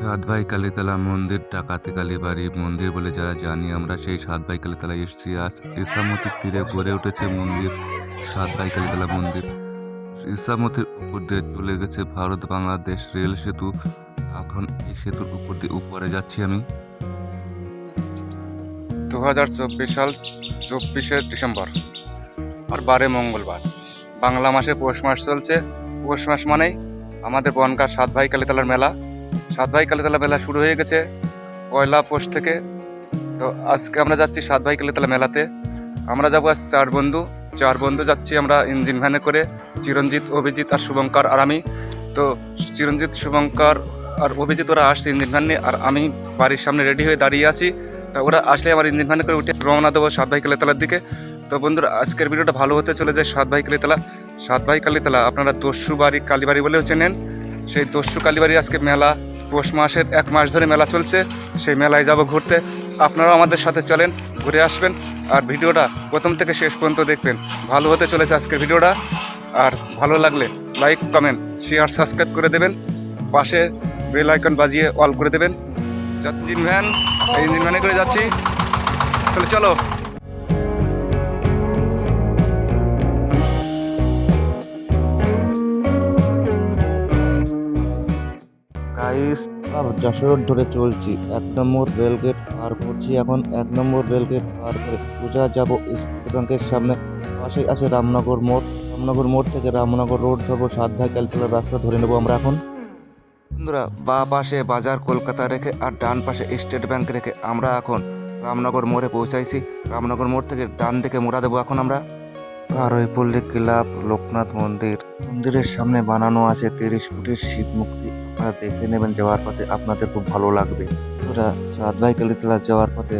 সাত ভাই কালীতলা মন্দির ডাকাতি কালীবাড়ি মন্দির বলে যারা জানি আমরা, সেই সাত ভাই কালীতলায় এসেছি। আজ ইসামতির তীরে গড়ে উঠেছে মন্দির, সাত ভাই কালীতলা মন্দির। ইসামতির উপর দিয়ে চলে গেছে ভারত বাংলাদেশ রেল সেতু। এখন এই সেতুর উপর দিয়ে উপরে যাচ্ছি আমি। 2024 সাল 24শে ডিসেম্বর আর 12 মঙ্গলবার। বাংলা মাসে পৌষ মাস চলছে। পৌষ মাস মানেই আমাদের বনগাঁ সাত ভাই কালীতলার মেলা। সাত ভাই কালীতলা মেলা শুরু হয়ে গেছে পয়লা পৌষ থেকে। তো আজকে আমরা যাচ্ছি সাত ভাই কালীতলা মেলাতে। আমরা যাবো আজ চার বন্ধু যাচ্ছি আমরা ইঞ্জিন ভ্যানে করে। চিরঞ্জিত, অভিজিৎ আর শুভঙ্কর আর আমি। তো চিরঞ্জিত, শুভঙ্কর আর অভিজিৎ ওরা আসছে ইঞ্জিন ভ্যান নিয়ে, আর আমি বাড়ির সামনে রেডি হয়ে দাঁড়িয়ে আছি। তা ওরা আসলে আমার ইঞ্জিন ভ্যানে করে উঠে রওনা দেবো সাত ভাই কালীতলার দিকে। তো বন্ধুরা, আজকের ভিডিওটা ভালো হতে চলেছে। সাত ভাই কালীতলা, সাত ভাই কালীতলা আপনারা দস্যু বাড়ি কালীবাড়ি বলেও চেনেন। সেই দস্যু কালীবাড়ি আজকে মেলা, পৌষ মাসের 1 মাস ধরে মেলা চলছে। সেই মেলায় যাব ঘুরতে। আপনারাও আমাদের সাথে চলেন, ঘুরে আসবেন। আর ভিডিওটা প্রথম থেকে শেষ পর্যন্ত দেখবেন। ভালো হতে চলেছে আজকের ভিডিওটা। আর ভালো লাগলে লাইক, কমেন্ট, শেয়ার, সাবস্ক্রাইব করে দেবেন। পাশে বেল আইকন বাজিয়ে অল করে দেবেন। ইঞ্জিন ভ্যান, এই ইঞ্জিন ভ্যানে করে যাচ্ছি। তাহলে চলো। গাইস, যশোর ধরে চলছি। 1 নম্বর রেলগেট পার করছি এখন। 1 নম্বর রেলগেট পার করে সোজা যাব স্টেট ব্যাংকের সামনে। পাশেই আছে রামনগর মোড়। রামনগর মোড় থেকে রামনগর রোড ধরবো, সাত ভাই কালীতলার রাস্তা ধরে নেবো আমরা এখন। বন্ধুরা, বা পাশে বাজার কলকাতা রেখে আর ডান পাশে স্টেট ব্যাংক রেখে আমরা এখন রামনগর মোড়ে পৌঁছাইছি। রামনগর মোড় থেকে ডান দিকে মোড়া দেবো এখন আমরা। কারৈপল্লী ক্লাব, লোকনাথ মন্দির। মন্দিরের সামনে বানানো আছে 30 ফুটের শিব মূর্তি। আপনারা দেখে নেবেন যাওয়ার পথে, আপনাদের খুব ভালো লাগবে। ওরা সাত ভাই কালীতলা যাওয়ার পথে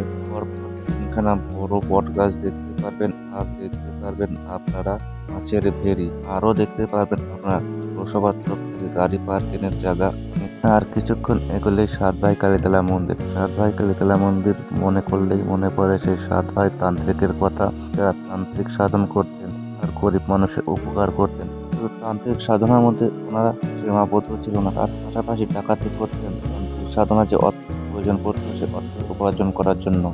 তিনখানা বড় বট গাছ দেখতে পারবেন, আর দেখতে পারবেন আপনারা মাছের ভেরি। আরও দেখতে পারবেন আপনারা পুরসভার তরফ থেকে গাড়ি পার্কিংয়ের জায়গা। আর কিছুক্ষণ এগোলেই সাত ভাই কালীতলা মন্দির। সাত ভাই কালীতলা মন্দির মনে করলেই মনে পড়ে সেই সাত ভাই তান্ত্রিকের কথা, যারা তান্ত্রিক সাধন করতেন আর গরিব মানুষের উপকার করতেন। শুধু তান্ত্রিক সাধনার মধ্যে ওনারা সীমাবদ্ধ ছিল না, তার পাশাপাশি ডাকাতি করতেন। তান্ত্রিক সাধনা যে অর্থ প্রয়োজন পড়ত, সে অর্থ উপার্জন করার জন্য।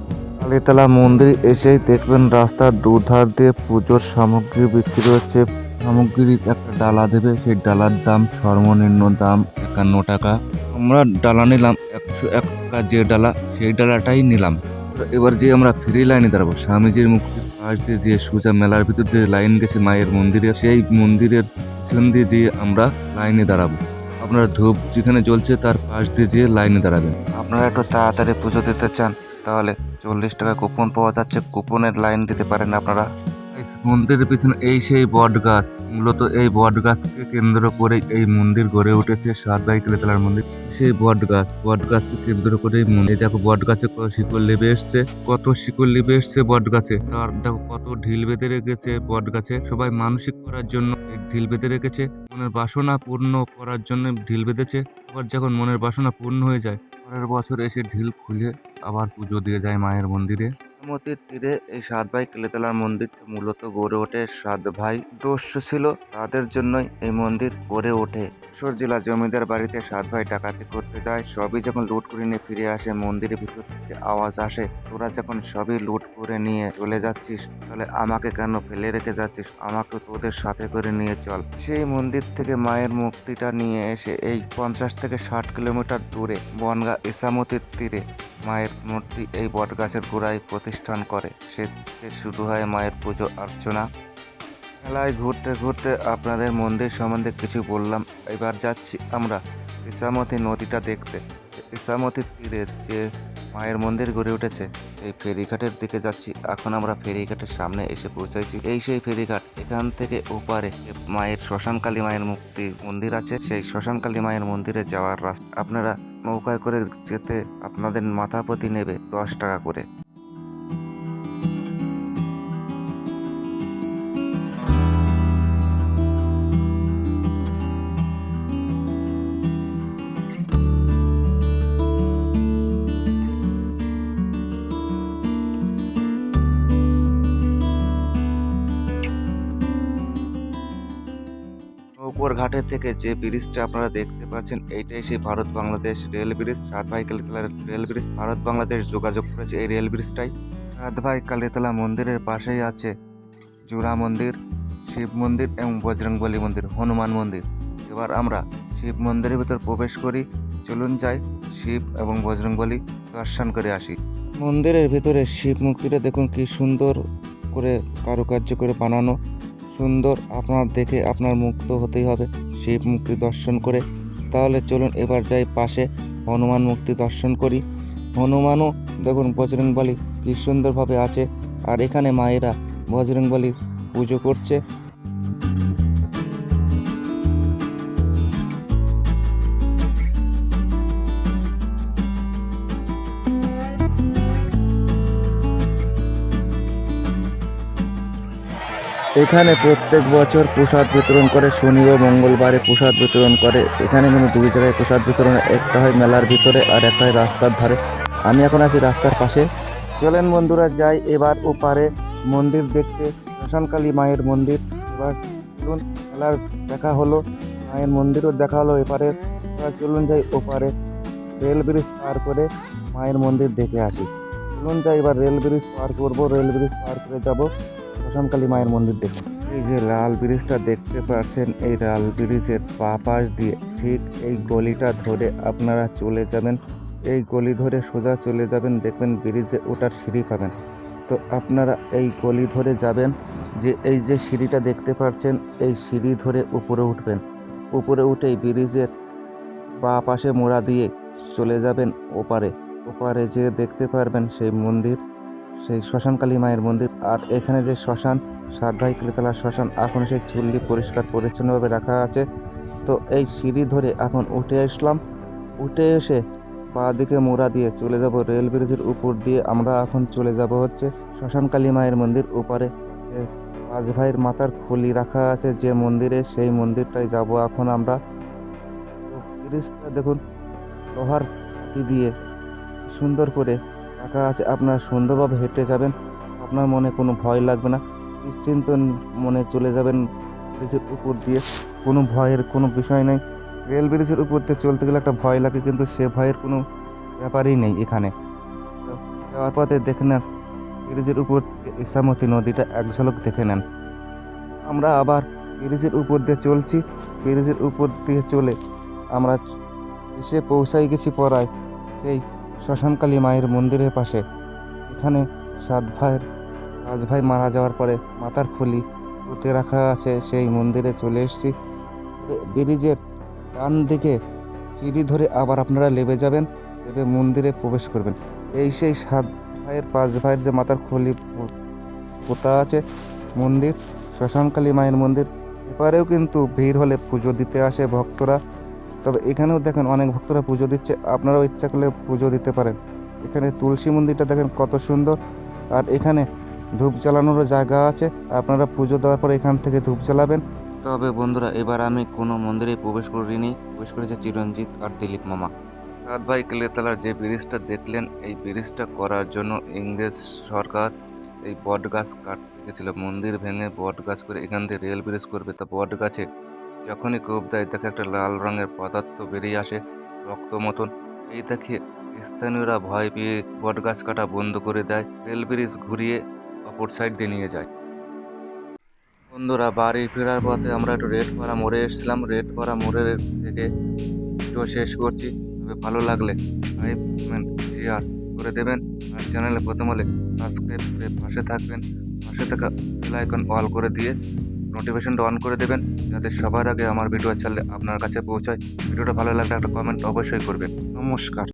কালীতলা মন্দির এসেই দেখবেন রাস্তার দুধার দিয়ে পুজোর সামগ্রী বিক্রি হচ্ছে। সামগ্রীর একটা ডালা দেবে, সেই ডালার দাম সর্বনিম্ন দাম 51 টাকা। আমরা ডালা নিলাম 101 টাকা। যে ডালা, সেই ডালাটাই নিলাম। এবার যে আমরা ফ্রি লাইনে দাঁড়াবো, স্বামীজির মুক্তির পাশ দিয়ে যে সোজা মেলার ভিতর যে লাইন গেছে মায়ের মন্দিরে, সেই মন্দিরের পিছন দিয়ে যে আমরা লাইনে দাঁড়াবো। আপনারা ধূপ যেখানে জ্বলছে তার পাশ দিয়ে যে লাইনে দাঁড়াবেন। আপনারা একটু তাড়াতাড়ি পুজো দিতে চান, তাহলে 40 টাকা কুপন পাওয়া যাচ্ছে। কুপনের লাইন দিতে পারেন আপনারা। মন্দিরের পিছনে এই সেই বট গাছ, মূলত এই বট গাছকে কেন্দ্র করে এই মন্দির গড়ে উঠেছে, সাত ভাই কালীতলার মন্দির। সেই বট গাছকে কেন্দ্র করে মন্দির। দেখো বট গাছে কত শিকড় লেবে এসছে, বট গাছে। তার দেখো কত ঢিল বেঁধে রেখেছে বট গাছে। সবাই মানসিক করার জন্য এই ঢিল বেঁধে রেখেছে, মনের বাসনা পূর্ণ করার জন্য ঢিল বেঁধেছে। আবার যখন মনের বাসনা পূর্ণ হয়ে যায়, পরের বছর এসে ঢিল খুলে আবার পুজো দিয়ে যায় মায়ের মন্দিরে। ইসামতির তীরে এই সাত ভাই কালীতলার মন্দিরটা মূলত গড়ে ওঠে। সাত ভাই দস্যু ছিল, তাদের জন্যই এই মন্দির গড়ে ওঠে। যশোর জেলা জমিদার বাড়িতে সাত ভাই ডাকাতি করতে যায়, সবই যখন লুট করে নিয়ে ফিরে আসে, মন্দিরের ভিতর থেকে আওয়াজ আসে, তোরা যখন সবই লুট করে নিয়ে চলে যাচ্ছিস, তাহলে আমাকে কেন ফেলে রেখে যাচ্ছিস, আমাকে তোদের সাথে করে নিয়ে চল। সেই মন্দির থেকে মায়ের মূর্তিটা নিয়ে এসে এই 50 থেকে 60 কিলোমিটার দূরে বনগাঁ ইসামতির তীরে মায়ের মূর্তি এই বটগাছের গোড়ায় প্রতিষ্ঠান করে। সে থেকে শুরু হয় মায়ের পুজো অর্চনা। মেলায় ঘুরতে ঘুরতে আপনাদের মন্দির সম্বন্ধে কিছু বললাম। এবার যাচ্ছি আমরা ইসামতি নদীটা দেখতে। ইসামতির তীরে যে মায়ের মন্দির গড়ে উঠেছে, এই ফেরিঘাটের দিকে যাচ্ছি এখন আমরা। ফেরিঘাটের সামনে এসে পৌঁছাইছি। এই সেই ফেরিঘাট। এখান থেকে ওপারে মায়ের শ্মশানকালী মায়ের মুক্তি মন্দির আছে। সেই শ্মশানকালী মায়ের মন্দিরে যাওয়ার রাস্তা। আপনারা নৌকায় করে যেতে আপনাদের মাথা প্রতি নেবে 10 টাকা করে। নৌকোর ঘাটে থেকে যে ব্রিজটা আপনারা দেখতে পাচ্ছেন, এইটাই সেই ভারত বাংলাদেশ রেল ব্রিজ। সাত ভাই কালীতলা রেল ব্রিজ, ভারত বাংলাদেশ যোগাযোগ করেছে এই রেল ব্রিজটাই। সাত ভাই কালীতলা মন্দিরের পাশেই আছে জোড়া মন্দির, শিব মন্দির এবং বজরংবলী মন্দির, হনুমান মন্দির। এবার আমরা শিব মন্দিরের ভিতর প্রবেশ করি। চলুন যাই শিব এবং বজরংবলী দর্শন করে আসি। মন্দিরের ভিতরে শিব মূর্তিটা দেখুন কি সুন্দর করে কারুকার্য করে বানানো, সুন্দর। আপনার দেখে আপনার মুগ্ধ হতেই হবে শিব মূর্তি দর্শন করে। তাহলে চলুন এবার যাই পাশে হনুমান মূর্তি দর্শন করি। হনুমানও দেখুন বজরংবলী কি সুন্দরভাবে আছে, আর এখানে মায়েরা বজরংবলী পুজো করছে। এখানে প্রত্যেক বছর প্রসাদ বিতরণ করে, শনি ও মঙ্গলবারে প্রসাদ বিতরণ করে। এখানে কিন্তু দুই জায়গায় প্রসাদ বিতরণ, একটা হয় মেলার ভিতরে আর একটা হয় রাস্তার ধারে। আমি এখন আছি রাস্তার পাশে। চলেন বন্ধুরা যাই এবার ওপারে মন্দির দেখতে, শ্মশানকালী মায়ের মন্দির। এবার চলুন, মেলার দেখা হলো, মায়ের মন্দিরও দেখা হলো এপারে। এবার চলুন যাই ওপারে, রেল ব্রিজ পার করে মায়ের মন্দির দেখে আসি। চলুন যাই এবার রেল ব্রিজ পার করব, রেল ব্রিজ পার করে যাব শ্মশানকালী মায়ের মন্দির দেখুন। এই যে লাল ব্রিজটা দেখতে পাচ্ছেন, এই লাল ব্রিজের পাশ দিয়ে ঠিক এই গলিটা ধরে আপনারা চলে যাবেন। এই গলি ধরে সোজা চলে যাবেন, দেখবেন ব্রিজে ওঠার সিঁড়ি পাবেন। তো আপনারা এই গলি ধরে যাবেন, যে এই যে সিঁড়িটা দেখতে পাচ্ছেন, এই সিঁড়ি ধরে উপরে উঠবেন। উপরে উঠে ব্রিজের পাশে মোড়া দিয়ে চলে যাবেন ওপারে। ওপারে যে দেখতে পারবেন সেই মন্দির, সেই শ্মশানকালী মায়ের মন্দির। আর এখানে যে শ্মশান, সাত ভাই কালীতলার শ্মশান, এখন সেই চুল্লি পরিষ্কার পরিচ্ছন্নভাবে রাখা আছে। তো এই সিঁড়ি ধরে এখন উঠে আসলাম। উঠে এসে বাঁ দিকে মোড়া দিয়ে চলে যাব রেল ব্রিজের উপর দিয়ে। আমরা এখন চলে যাব হচ্ছে শ্মশানকালী মায়ের মন্দির। ওপারে যে পাঁচ ভাইয়ের মাথার খুলি রাখা আছে যে মন্দিরে, সেই মন্দিরটাই যাব এখন আমরা। তো ব্রিজটা দেখুন লোহার পাতি দিয়ে সুন্দর করে রাখা আছে। আপনারা সুন্দরভাবে হেঁটে যাবেন, আপনার মনে কোনো ভয় লাগবে না, নিশ্চিন্ত মনে চলে যাবেন ব্রিজের উপর দিয়ে। কোনো ভয়ের কোনো বিষয় নেই। রেল ব্রিজের উপর দিয়ে চলতে গেলে একটা ভয় লাগে, কিন্তু সে ভয়ের কোনো ব্যাপারই নেই এখানে। তো যাওয়ার পথে দেখে নেন ব্রিজের উপর ইছামতি নদীটা এক ঝলক দেখে নেন। আমরা আবার ব্রিজের উপর দিয়ে চলছি। ব্রিজের উপর দিয়ে চলে আমরা এসে পৌঁছাই গেছি পড়ায় সেই শ্মশানকালী মায়ের মন্দিরের পাশে। এখানে পাঁচ ভাই মারা যাওয়ার পরে মাথার খুলি পুঁতে রাখা আছে, সেই মন্দিরে চলে এসেছি। ব্রিজের ডান দিকে সিঁড়ি ধরে আবার আপনারা নেমে যাবেন, নেমে মন্দিরে প্রবেশ করবেন। এই সেই পাঁচ ভাইয়ের যে মাথার খুলি পোতা আছে মন্দির, শ্মশানকালী মায়ের মন্দির। এপারেও কিন্তু ভিড় হলে পুজো দিতে আসে ভক্তরা। তবে এখানেও দেখেন অনেক ভক্তরা পুজো দিচ্ছে, আপনারাও ইচ্ছা করলে পুজো দিতে পারেন। এখানে তুলসী মন্দিরটা দেখেন কত সুন্দর। আর এখানে ধূপ জ্বালানোরও জায়গা আছে, আপনারা পুজো দেওয়ার পর এখান থেকে ধূপ জ্বালাবেন। তবে বন্ধুরা এবার আমি কোনো মন্দিরে প্রবেশ করিনি, প্রবেশ করেছে চিরঞ্জিত আর দিলীপ মামা। সাত ভাই কালীতলার যে ব্রিজটা দেখলেন, এই ব্রিজটা করার জন্য ইংরেজ সরকার এই বট গাছ কাটতে গেছিল। মন্দির ভেঙে বট গাছ করে এখান থেকে রেল ব্রিজ করবে। তা বট গাছে যখনই কোপ দেয় দেখে একটা লাল রঙের পদার্থ বেরিয়ে আসে, রক্ত মতন। এই দেখে স্থানীয়রা ভয় পেয়ে বট গাছ কাটা বন্ধ করে দেয়, রেল ব্রিজ ঘুরিয়ে অপর সাইড দিয়ে নিয়ে যায়। বন্ধুরা বাড়ি ফেরার পথে আমরা একটু রেডপাড়া মোড়ে এসেছিলাম। রেডপাড়া মোড়ের থেকে ভিডিও শেষ করছি। তবে ভালো লাগলে লাইক, কমেন্ট, শেয়ার করে দেবেন। আর চ্যানেলে প্রথম হলে সাবস্ক্রাইব করে পাশে থাকবেন। পাশে থাকা বেল আইকন অল করে দিয়ে নোটিফিকেশনটা অন করে দেবেন, যাতে সবার আগে আমার ভিডিও ছাড়লে আপনার কাছে পৌঁছায়। ভিডিওটা ভালো লাগলে একটা কমেন্ট অবশ্যই করবেন। নমস্কার।